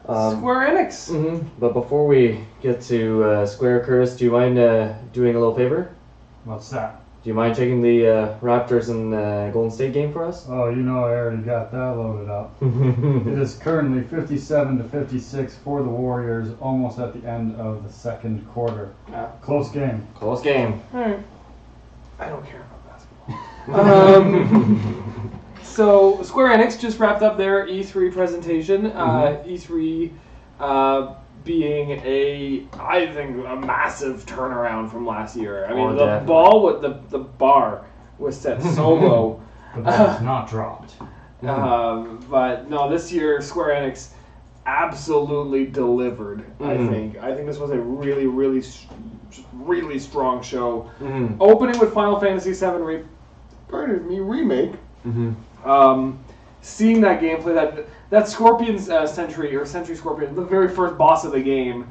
Square Enix. But before we get to Square, Curtis, do you mind doing a little favor? What's that? Do you mind checking the Raptors and Golden State game for us? Oh, you know I already got that loaded up. It is currently 57-56 for the Warriors, almost at the end of the second quarter. Close game. Close game. Alright. I don't care about basketball. So, Square Enix just wrapped up their E3 presentation. E3 being I think, a massive turnaround from last year. I mean, the bar was set so low. The ball's not dropped. But no, this year Square Enix absolutely delivered. I think this was a really, really, really strong show. Opening with Final Fantasy VII remake. Seeing that gameplay, that Scorpion's Sentry Scorpion, the very first boss of the game.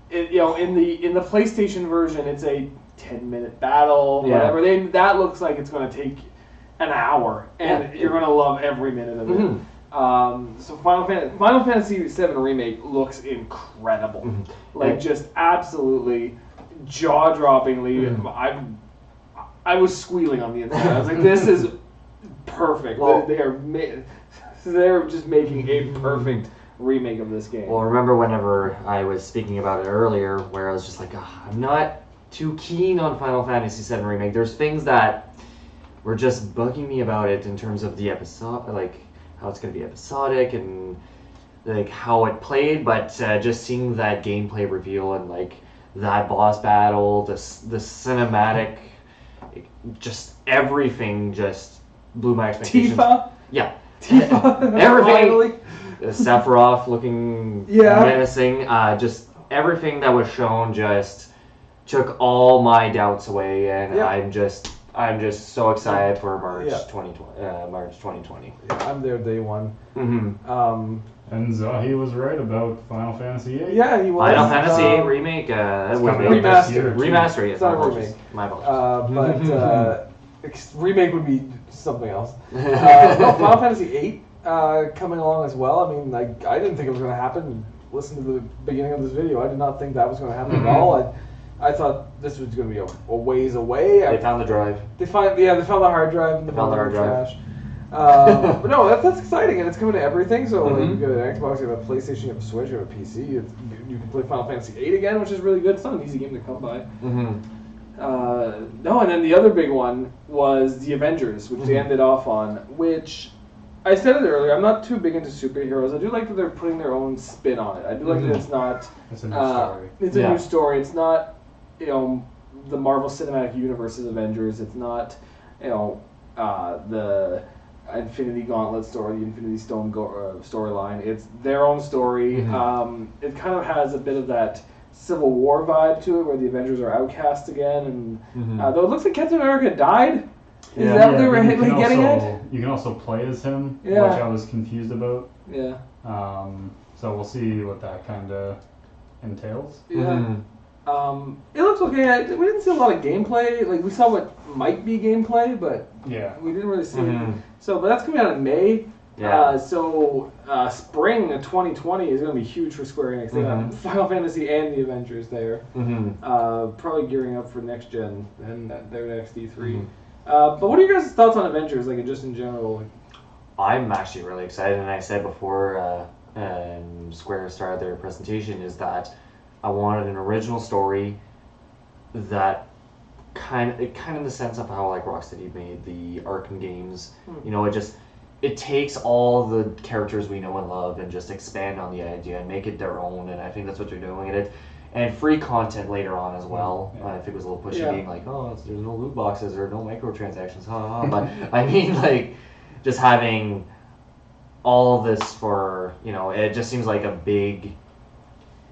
In the PlayStation version, it's a 10-minute battle, whatever. That looks like it's going to take an hour, and you're going to love every minute of it. So Final Fantasy VII Remake looks incredible, just absolutely jaw-droppingly. I was squealing on the inside. I was like, "This is perfect." Well, they're just making a perfect remake of this game. Well, remember whenever I was speaking about it earlier, where I was just like, I'm not too keen on Final Fantasy VII Remake. There's things that were just bugging me about it in terms of the episode, like how it's going to be episodic and like how it played, but just seeing that gameplay reveal and like that boss battle, the cinematic, just everything just blew my expectations. Tifa? Yeah. Tifa. Everything. Sephiroth looking menacing. Just everything that was shown just took all my doubts away, and I'm just so excited for March 2020. Yeah, I'm there day one. And Zahi was right about Final Fantasy VIII. Yeah, he was. Final Fantasy VIII remake. Remaster. It's not a remake. My apologies. But remake would be something else. Final Fantasy VIII coming along as well. I mean, I didn't think it was going to happen. Listen to the beginning of this video. I did not think that was going to happen at all. I thought this was going to be a ways away. They found the drive. They found the hard drive in the trash. But no, that's exciting, and it's coming to everything. So like, you got an Xbox, you have a PlayStation, you have a Switch, you have a PC. You can play Final Fantasy VIII again, which is really good. It's not an easy game to come by. No, and then the other big one was the Avengers, which they ended off on. Which I said it earlier. I'm not too big into superheroes. I do like that they're putting their own spin on it. I do like that it's not. It's a new story. It's a new story. It's not, the Marvel Cinematic Universe's Avengers. It's not, the Infinity Gauntlet story, the Infinity Stone storyline. It's their own story. It kind of has a bit of that Civil War vibe to it, where the Avengers are outcast again, and though it looks like Captain America died. Is that what they were getting at? You can also play as him, which I was confused about. Yeah. So we'll see what that kind of entails. Yeah. It looks okay. We didn't see a lot of gameplay. Like, we saw what might be gameplay, but we didn't really see it. So, but that's coming out in May. Yeah. Spring of 2020 is going to be huge for Square Enix. They got Final Fantasy and the Avengers there. Probably gearing up for next gen and their next E3. But what are your guys' thoughts on Avengers, like just in general? I'm actually really excited, and I said before Square started their presentation is that I wanted an original story that kind of in the sense of how like Rocksteady made the Arkham games. It takes all the characters we know and love and just expand on the idea and make it their own, and I think that's what they're doing in it. And free content later on as well. I think it was a little pushy being like, there's no loot boxes or no microtransactions. But I mean, like, just having all of this for, it just seems like a big,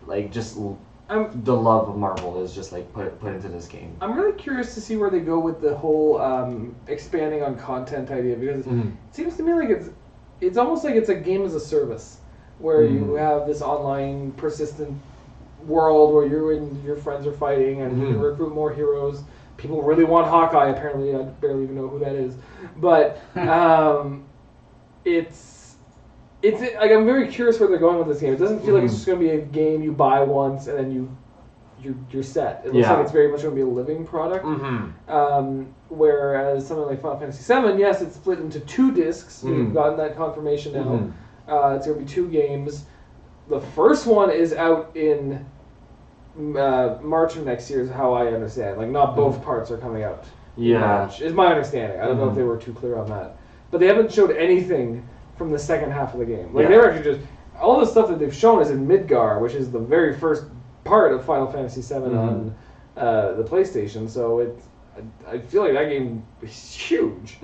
like, just the love of Marvel is just like put into this game. I'm really curious to see where they go with the whole expanding on content idea, because it seems to me like it's almost like it's a game as a service, where you have this online persistent world where you and your friends are fighting and you recruit more heroes. People really want Hawkeye, apparently. I barely even know who that is. But it's it's like I'm very curious where they're going with this game. It doesn't feel like it's just going to be a game you buy once and then you're set. It looks like it's very much going to be a living product. Whereas something like Final Fantasy VII, yes, it's split into 2 discs. We've gotten that confirmation now. It's going to be 2 games. The first one is out in March of next year, is how I understand. Like, not both parts are coming out. In March, is my understanding. I don't know if they were too clear on that. But they haven't showed anything from the second half of the game. Like, they're actually just... All the stuff that they've shown is in Midgar, which is the very first part of Final Fantasy VII on the PlayStation. So I feel like that game is huge.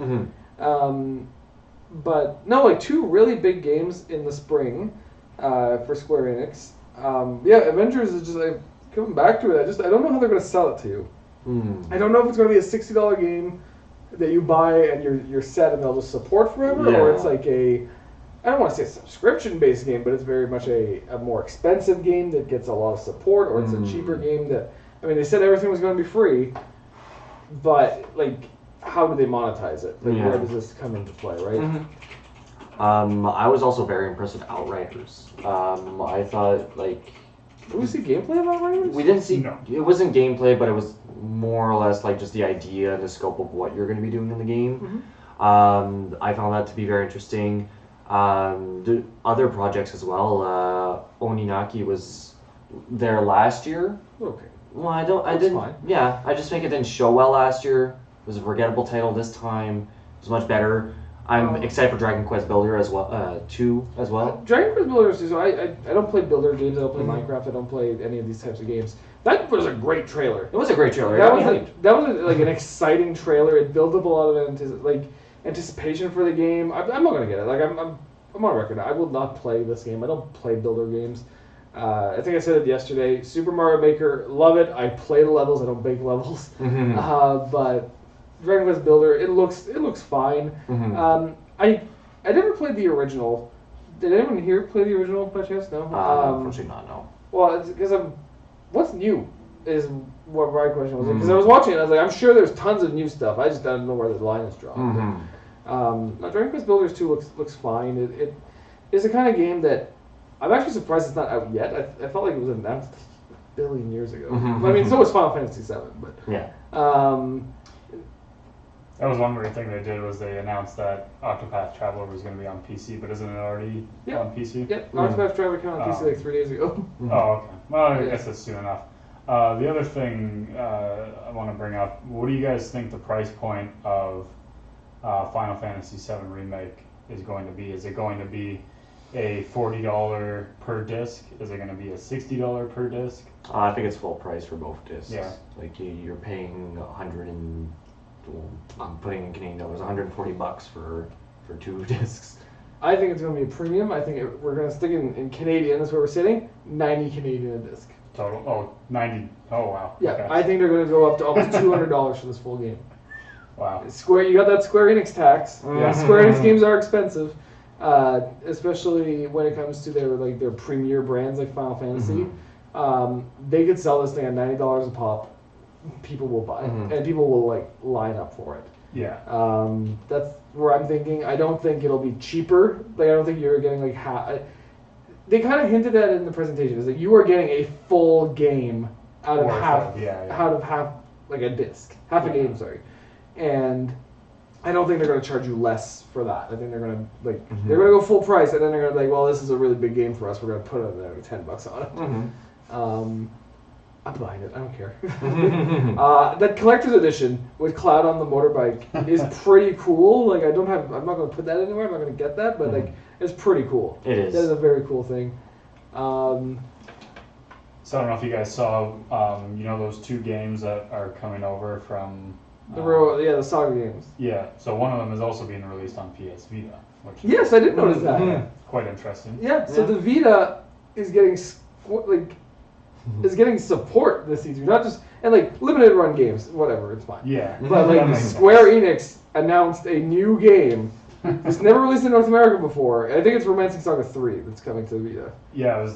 But no, like 2 really big games in the spring for Square Enix. Avengers is just like coming back to it. I don't know how they're going to sell it to you. I don't know if it's going to be a $60 game that you buy and you're set and they'll just support forever, or it's like I don't want to say a subscription-based game, but it's very much a more expensive game that gets a lot of support, or it's a cheaper game that, I mean, they said everything was going to be free, but, like, how do they monetize it? Like, where does this come into play, right? I was also very impressed with Outriders. I thought, like... Did we see gameplay of Outriders? We didn't see... No. It wasn't gameplay, but it was more or less, like, just the idea, the scope of what you're going to be doing in the game. I found that to be very interesting. The other projects as well. Oninaki was there last year. Okay. Well, I didn't. Fine. Yeah, I just think it didn't show well last year. It was a forgettable title this time. It was much better. I'm excited for Dragon Quest Builder as well, 2 as well. Dragon Quest Builder is I don't play builder games. I don't play Minecraft. I don't play any of these types of games. That was a great trailer. It was a great trailer. That was like an exciting trailer. It built up a lot of anticipation for the game. I'm not gonna get it. Like I'm on record. I will not play this game. I don't play builder games. I think I said it yesterday. Super Mario Maker, love it. I play the levels. I don't bake levels. But Dragon Quest Builder, it looks fine. I never played the original. Did anyone here play the original by chance? No. Unfortunately not. No. Well, it's because what's new is what my question was. Because I was watching it, I was like, I'm sure there's tons of new stuff. I just don't know where the line is drawn. Dragon Quest Builders 2 looks fine. It is the kind of game that I'm actually surprised it's not out yet. I felt like it was announced a billion years ago. I mean, so was Final Fantasy VII, but that was one weird thing they did was they announced that Octopath Traveler was going to be on PC, but isn't it already on PC? Yep, Octopath Traveler came on PC like 3 days ago. Oh, okay. Well, I guess that's soon enough. The other thing I want to bring up, what do you guys think the price point of Final Fantasy VII Remake is going to be? Is it going to be a $40 per disc? Is it going to be a $60 per disc? I think it's full price for both discs. Yeah. Like you're paying I'm putting in Canadian dollars, $140 for 2 discs. I think it's going to be a premium. I think we're going to stick in Canadian. That's where we're sitting. 90 Canadian a disc. Total? Oh, 90. Oh, wow. Yeah, okay. I think they're going to go up to almost $200 for this full game. Wow. You got that Square Enix tax. Yeah, Square Enix games are expensive, especially when it comes to their premier brands like Final Fantasy. They could sell this thing at $90 a pop. People will buy it, and people will line up for it. Yeah. That's where I'm thinking. I don't think it'll be cheaper. I don't think you're getting half. They kind of hinted at it in the presentation. Is that you are getting a full game out of half a disc, half a game. Sorry, and I don't think they're going to charge you less for that. I think they're going to they're going to go full price, and then they're going to well, this is a really big game for us. We're going to put $10 on it. I'm buying it. I don't care. That collector's edition with Cloud on the motorbike is pretty cool. I'm not going to put that anywhere. I'm not going to get that, but it's pretty cool. It is. That is a very cool thing. So I don't know if you guys saw, those 2 games that are coming over from the Saga games. Yeah. So one of them is also being released on PS Vita. Yes, I did notice that. Quite interesting. Yeah. So the Vita is getting is getting support this season, not just limited run games, whatever, it's fine. Yeah. But Square Enix announced a new game. It's never released in North America before. I think it's Romancing Saga 3 that's coming to the Vita. Yeah, it was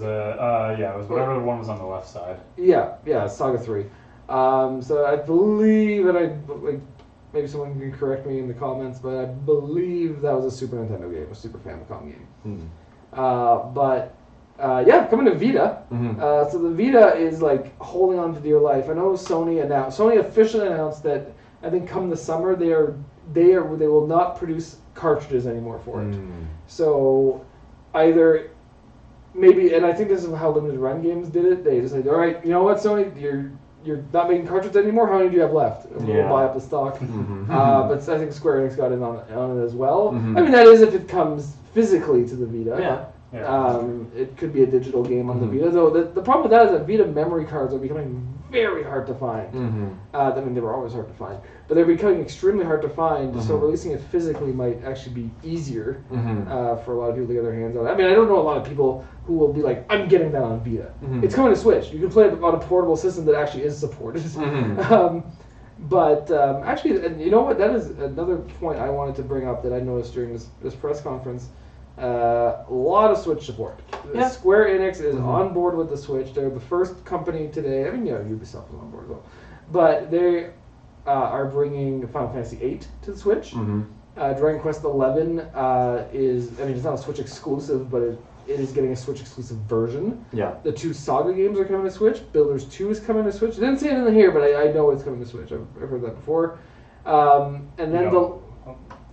whatever one was on the left side. Yeah, Saga 3. So I believe that maybe someone can correct me in the comments, but I believe that was a Super Nintendo game, a Super Famicom game. Yeah, coming to Vita. Mm-hmm. So the Vita is like holding on to dear life. I know Sony officially announced that I think come the summer they will not produce cartridges anymore for it. So either maybe, and I think this is how Limited Run Games did it. They just said, all right, you know what, Sony, you're not making cartridges anymore. How many do you have left? And we'll buy up the stock. But I think Square Enix got in on it as well. I mean, that is if it comes physically to the Vita. Yeah. It could be a digital game on the Vita, though. The problem with that is that Vita memory cards are becoming very hard to find. I mean, they were always hard to find, but they're becoming extremely hard to find. So releasing it physically might actually be easier for a lot of people to get their hands on it. I mean, I don't know a lot of people who will be like, "I'm getting that on Vita." It's coming to Switch. You can play it on a portable system that actually is supported. Actually, and you know what? That is another point I wanted to bring up that I noticed during this press conference. A lot of Switch support. Yeah. Square Enix is on board with the Switch. They're the first company today. I mean, Ubisoft is on board as well, but they are bringing Final Fantasy VIII to the Switch. Dragon Quest XI is, I mean, it's not a Switch exclusive, but it is getting a Switch exclusive version. Yeah. The 2 Saga games are coming to Switch. Builders 2 is coming to Switch. I didn't say it in here, but I know it's coming to Switch. I've heard that before. And then I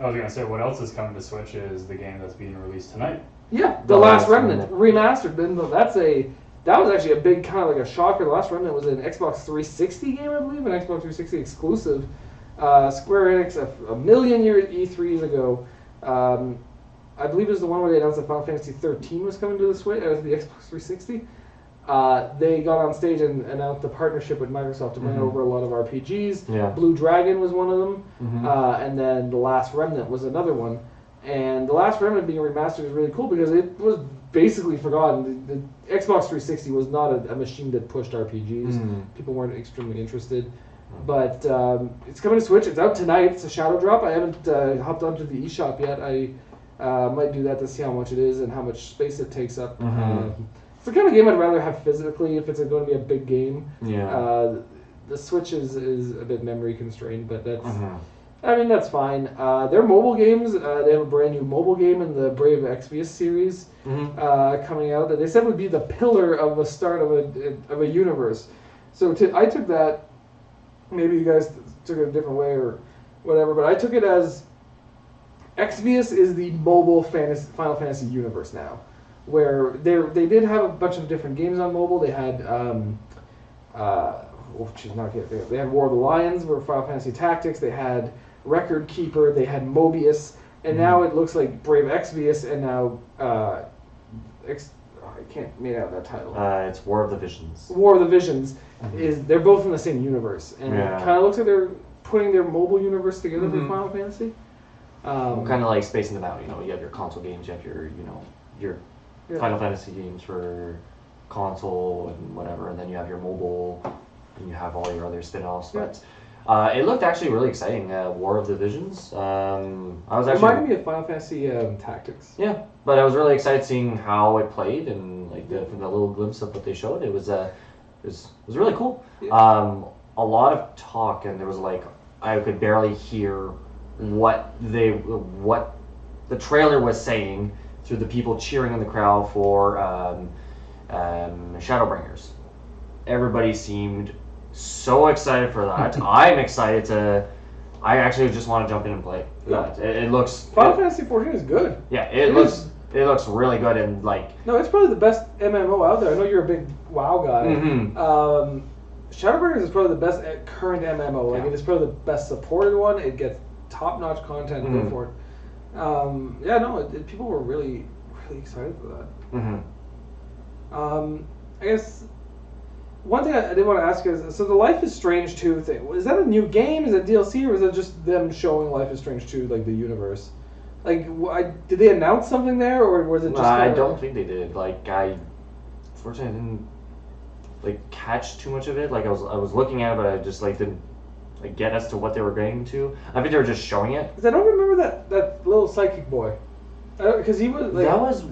was gonna say, what else is coming to Switch is the game that's being released tonight. Yeah, The Last Remnant remastered. Then that was actually a big kind of like a shocker. The Last Remnant was an Xbox 360 game, I believe, an Xbox 360 exclusive. Square Enix a million year E3s ago. I believe it was the one where they announced that Final Fantasy 13 was coming to the Switch, the Xbox 360. They got on stage and announced the partnership with Microsoft to bring over a lot of RPGs. Yeah. Blue Dragon was one of them, and then The Last Remnant was another one. And The Last Remnant being remastered is really cool because it was basically forgotten. The Xbox 360 was not a machine that pushed RPGs. People weren't extremely interested. But it's coming to Switch. It's out tonight. It's a shadow drop. I haven't hopped onto the eShop yet. I might do that to see how much it is and how much space it takes up. It's the kind of game I'd rather have physically if it's going to be a big game. Yeah. The Switch is a bit memory constrained, but that's I mean that's fine. Their mobile games, they have a brand new mobile game in the Brave Exvius series coming out that they said would be the pillar of a start of a universe. So I took that. Maybe you guys took it a different way or whatever, but I took it as Exvius is the mobile Final Fantasy universe now. Where they did have a bunch of different games on mobile. They had they had War of the Lions, where Final Fantasy Tactics. They had Record Keeper. They had Mobius, and now it looks like Brave Exvius, and now I can't make out that title. It's War of the Visions. War of the Visions they're both in the same universe, and it kind of looks like they're putting their mobile universe together for Final Fantasy. Kind of like spacing them out. You have your console games. You have your Final Fantasy games for console and whatever, and then you have your mobile, and you have all your other spin-offs. But it looked actually really exciting. War of the Visions. I was actually reminded me of Final Fantasy Tactics. Yeah, but I was really excited seeing how it played and like from the little glimpse of what they showed. It was really cool. Yeah. A lot of talk, and there was like I could barely hear what the trailer was saying through the people cheering in the crowd for Shadowbringers. Everybody seemed so excited for that. I'm excited to. I actually just want to jump in and play. Yeah. It looks. Final Fantasy 14 is good. Yeah, it looks really good and like. No, it's probably the best MMO out there. I know you're a big WoW guy. Shadowbringers is probably the best current MMO. Like it is probably the best supported one. It gets top-notch content. Go for it. People were really, really excited for that. I guess one thing I did want to ask is, so the Life is Strange 2 thing, is that a new game? Is it DLC, or is it just them showing Life is Strange 2, like the universe? Like, did they announce something there, or was it just? I don't think they did. Like, unfortunately, I didn't catch too much of it. Like, I was looking at it, but I just didn't get as to what they were getting to. I think they were just showing it. Because I don't remember that little psychic boy. Because he was that was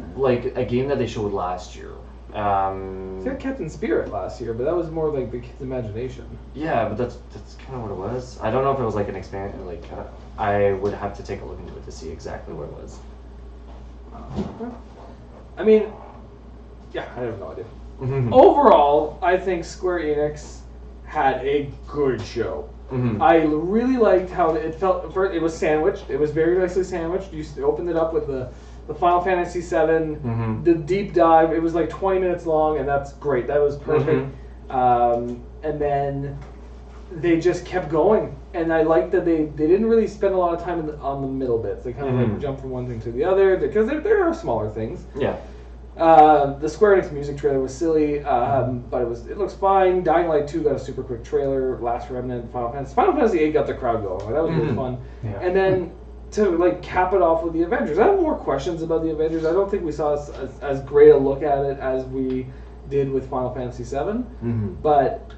a game that they showed last year. He had Captain Spirit last year, but that was more like the kid's imagination. Yeah, but that's kind of what it was. I don't know if it was an expansion. I would have to take a look into it to see exactly what it was. I mean, yeah, I have no idea. Mm-hmm. Overall, I think Square Enix had a good show. Mm-hmm. I really liked how it felt. First, it was sandwiched. It was very nicely sandwiched. You opened it up with the Final Fantasy VII, Mm-hmm. the deep dive. It was like 20 minutes long, and that's great. That was perfect. And then they just kept going, and I liked that they didn't really spend a lot of time on the middle bits. They kind of like jump from one thing to the other because there are smaller things. Yeah. The Square Enix music trailer was silly, but it looks fine. Dying Light 2 got a super quick trailer. Last Remnant, Final Fantasy 8 got the crowd going. Like, that was really fun. Yeah. And then to like cap it off with the Avengers, I have more questions about the Avengers. I don't think we saw as great a look at it as we did with Final Fantasy 7, but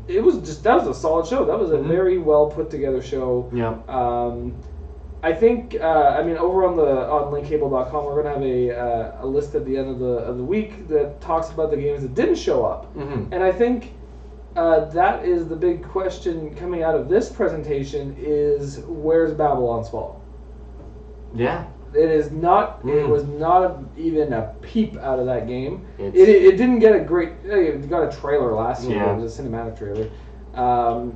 it was that was a solid show. That was a very well put together show. Yeah. I think over on linkcable.com we're gonna have a list at the end of the week that talks about the games that didn't show up, and I think that is the big question coming out of this presentation is where's Babylon's Fall? Yeah. It is not. It was not even a peep out of that game. It didn't get a great. It got a trailer last year. Yeah. It was a cinematic trailer.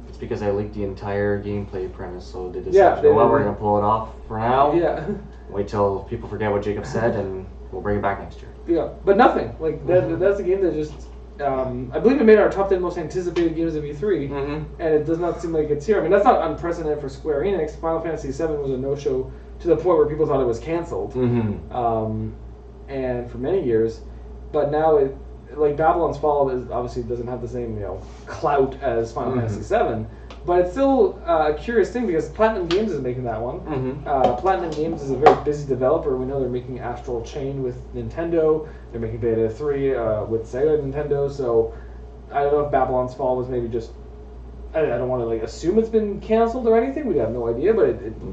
It's because I leaked the entire gameplay premise, so they decided, Yeah, we're going to pull it off for now. Yeah. Wait till people forget what Jacob said, and we'll bring it back next year. Yeah, but nothing. Like that's a game that just. I believe it made our top 10 most anticipated games of E3, and it does not seem like it's here. I mean, that's not unprecedented for Square Enix. Final Fantasy VII was a no-show to the point where people thought it was canceled, and for many years. But now Babylon's Fall obviously doesn't have the same clout as Final Fantasy VII, but it's still a curious thing because Platinum Games is making that one. Platinum Games is a very busy developer. We know they're making Astral Chain with Nintendo. They're making Bayonetta 3 with Sega Nintendo. So I don't know if Babylon's Fall was maybe just. I don't want to assume it's been canceled or anything. We have no idea, but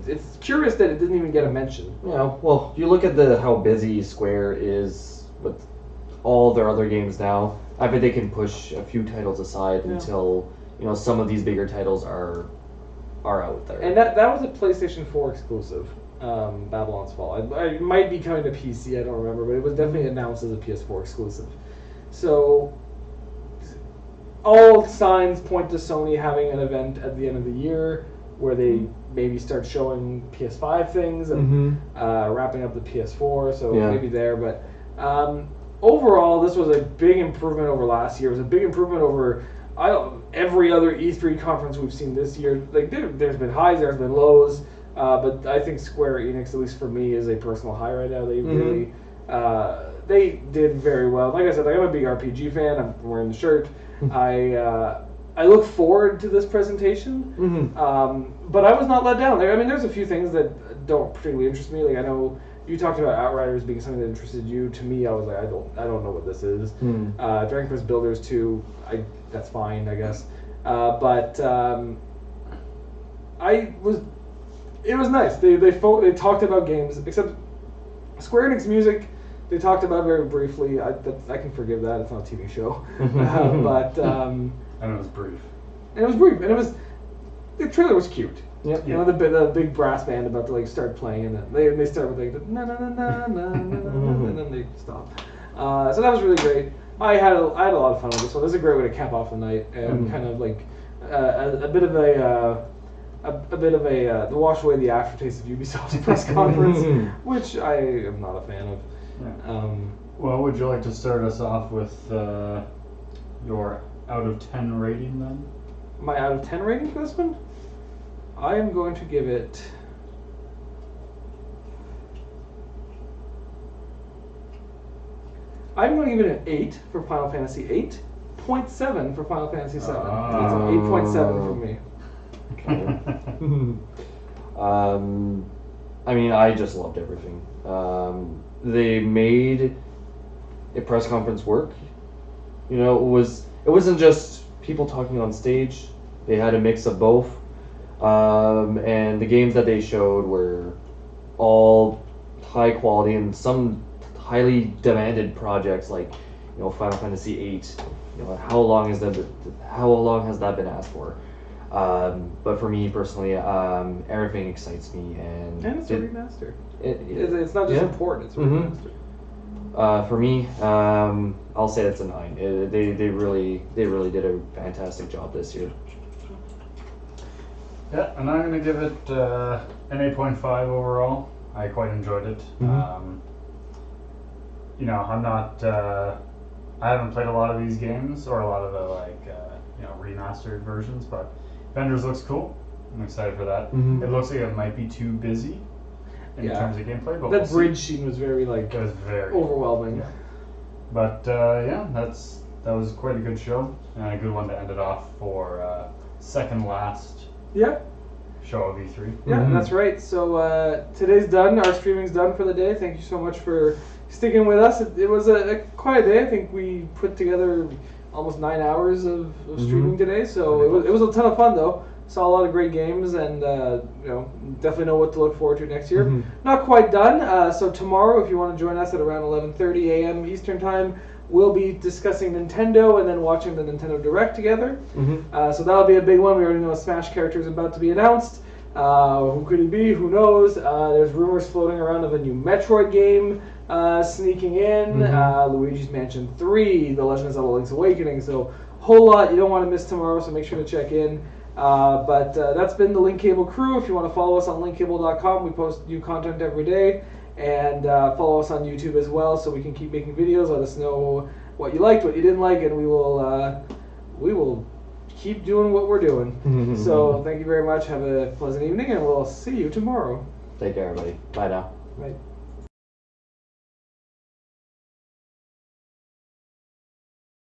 it's curious that it didn't even get a mention. Yeah. Well, you look at how busy Square is with all their other games now. I bet they can push a few titles aside until some of these bigger titles are out there. And that was a PlayStation 4 exclusive, Babylon's Fall. It might be coming to PC, I don't remember, but it was definitely announced as a PS4 exclusive. So all signs point to Sony having an event at the end of the year where they maybe start showing PS5 things and wrapping up the PS4, so maybe there. But overall, this was a big improvement over last year. It was a big improvement over every other E3 conference we've seen this year. Like there's been highs, there's been lows, but I think Square Enix, at least for me, is a personal high right now. They really they did very well. Like I said, I'm a big RPG fan. I'm wearing the shirt. I look forward to this presentation, but I was not let down. I mean, there's a few things that don't particularly interest me. Like I know you talked about Outriders being something that interested you. To me, I was like, I don't know what this is. Dragon Quest Builders 2, that's fine, I guess. But it was nice. They talked about games, except Square Enix music. They talked about very briefly. I can forgive that. It's not a TV show, but and it was brief. And it was brief, and the trailer was cute. Yep. The big brass band about to start playing, and they start with na na na na na na, and then they stop. So that was really great. I had a lot of fun with this one. This is a great way to cap off the night and kind of a bit of a to wash away the aftertaste of Ubisoft's press conference, which I am not a fan of. Yeah. Well, would you like to start us off with your out of 10 rating then? My out of 10 rating for this one? I am going to give it. I'm going to give it an 8 for Final Fantasy 8, 0.7 for Final Fantasy 7. It's an 8.7 for me. Okay. I mean, I just loved everything. They made a press conference work. It wasn't just people talking on stage. They had a mix of both. And the games that they showed were all high quality and some highly demanded projects like Final Fantasy VIII. How long has that been asked for? But for me personally, everything excites me, and it's a remaster. It's not just important; it's a remaster. For me, I'll say it's a 9. They really did a fantastic job this year. Yeah, and I'm gonna give it an 8.5 overall. I quite enjoyed it. You know, I'm not. I haven't played a lot of these games or a lot of the remastered versions, but Vendors looks cool. I'm excited for that. It looks like it might be too busy in terms of gameplay, but that bridge scene was very it was very overwhelming. Yeah. But that was quite a good show and a good one to end it off for second last show of E3. Yeah, that's right. So today's done. Our streaming's done for the day. Thank you so much for sticking with us. It was quite a day. I think we put together almost 9 hours of streaming today. So it was a ton of fun though. Saw a lot of great games, and definitely know what to look forward to next year. Not quite done. So tomorrow, if you want to join us at around 11:30 a.m. Eastern time, we'll be discussing Nintendo and then watching the Nintendo Direct together. So that'll be a big one. We already know a Smash character is about to be announced. Who could he be? Who knows? There's rumors floating around of a new Metroid game sneaking in. Luigi's Mansion 3, The Legend of Zelda: Link's Awakening. So whole lot you don't want to miss tomorrow. So make sure to check in. But that's been the Link Cable crew. If you want to follow us on linkcable.com, we post new content every day. And follow us on YouTube as well, so we can keep making videos. Let us know what you liked, what you didn't like, and we will keep doing what we're doing. So thank you very much. Have a pleasant evening, and we'll see you tomorrow. Take care, everybody. Bye now. Bye.